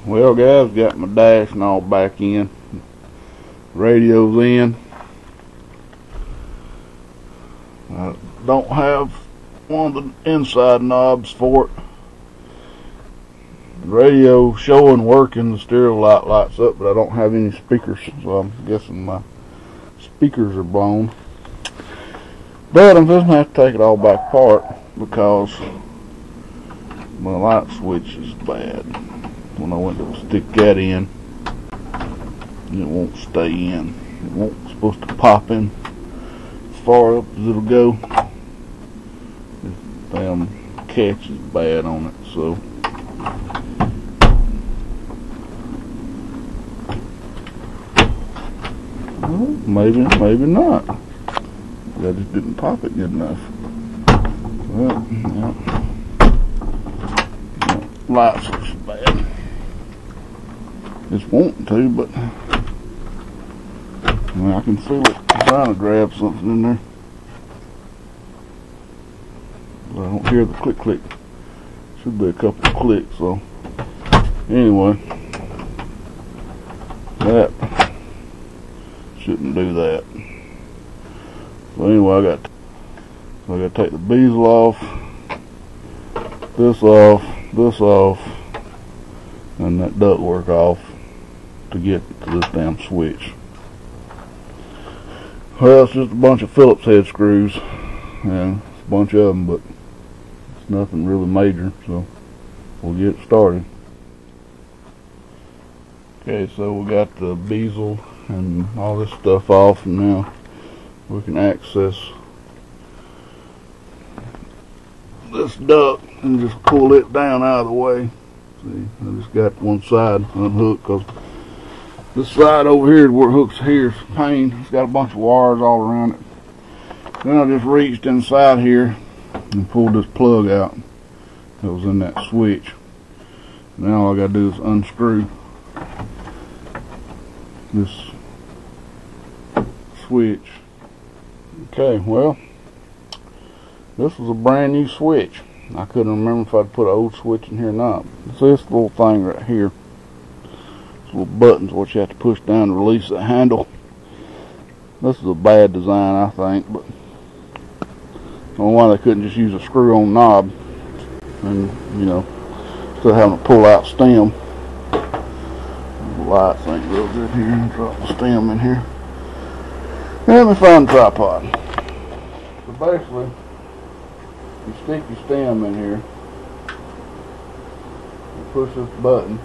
Well guys, got my dash and all back in. Radio's in. I don't have one of the inside knobs for it. The radio showing working, the stereo light lights up, but I don't have any speakers, so I'm guessing my speakers are blown. But I'm just gonna have to take it all back apart because my light switch is bad. When I went to stick that in, it won't stay in. It won't supposed to pop in as far up as it'll go. This damn catch is bad on it, so well, maybe not. I just didn't pop it good enough. Well, yeah. Light switch is bad. It's wanting to, but I can feel it trying to grab something in there. But I don't hear the click click. Should be a couple of clicks, so anyway, that shouldn't do that. So anyway, I got to take the bezel off, this off, and that ductwork off to get to this damn switch. Well, it's just a bunch of Phillips head screws, and it's a bunch of them, but it's nothing really major, so we'll get started. Okay, so we got the bezel and all this stuff off, and now we can access this duct and just pull it down out of the way. See, I just got one side unhooked because this side over here where it hooks here is a pain. It's got a bunch of wires all around it. Then I just reached inside here and pulled this plug out that was in that switch. Now all I gotta do is unscrew this switch. Okay, well, this was a brand new switch. I couldn't remember if I'd put an old switch in here or not. It's this little thing right here. This little button's what you have to push down to release the handle. This is a bad design, I think, but I don't know why they couldn't just use a screw-on knob and, you know, instead of having to pull out stem. The lights ain't real good here. I'll drop the stem in here. And we find the tripod. So basically, you stick your stem in here and push this button.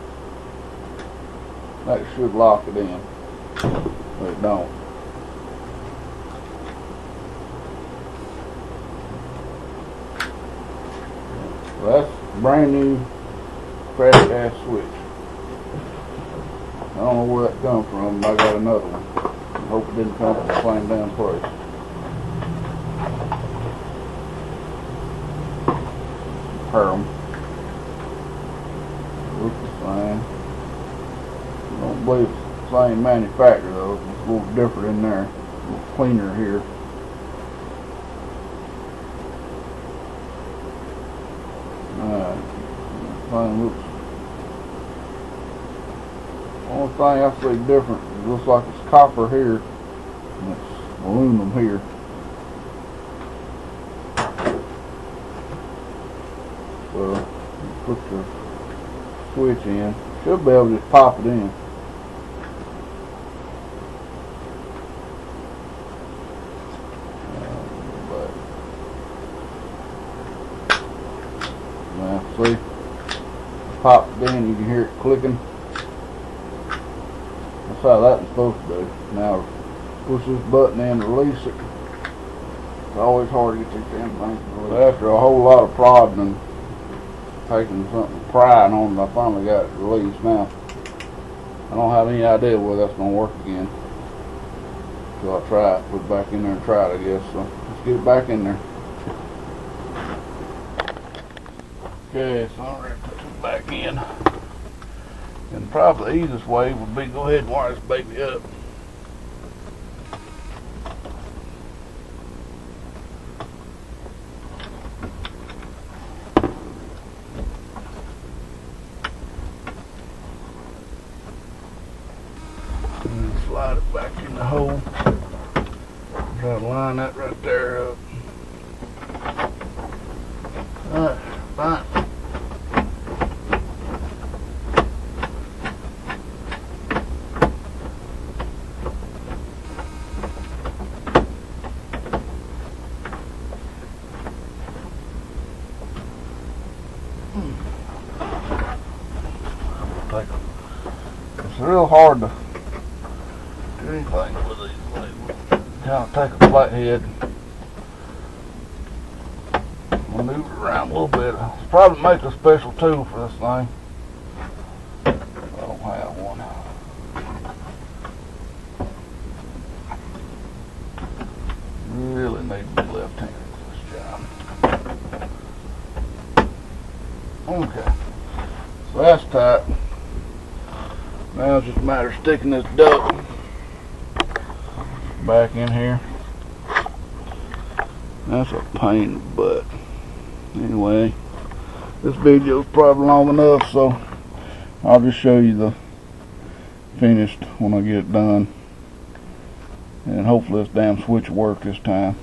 That should lock it in, but it don't. So that's a brand new crash ass switch. I don't know where that comes from, but I got another one. I hope it didn't come from the same damn place. Compare them. Looks the same. I don't believe it's the same manufacturer though. It's a little different in there. A little cleaner here. Thing looks. Only thing I see different, it looks like it's copper here and it's aluminum here. So put the switch in. Should be able to just pop it in. Now see, pop it in, you can hear it clicking. That's how that's supposed to do. Now push this button in to release it. It's always hard to get these damn things to release. After a whole lot of prodding and taking something, prying on it, I finally got it released. Now I don't have any idea whether that's going to work again. So I'll try it, put it back in there and try it, I guess. So let's get it back in there. Okay, so I'm ready to put it back in. And probably the easiest way would be to go ahead and wire this baby up. line that right there up. Alright, fine. It's real hard to do anything with these labels. Kind of take a flathead, maneuver it around a little bit. I'll probably make a special tool for this thing. I don't have one. Really need to be left-handed for this job. Okay, so that's tight. Now it's just a matter of sticking this duct back in here. That's a pain in the butt. Anyway, this video is probably long enough, so I'll just show you the finished when I get it done. And hopefully this damn switch will work this time.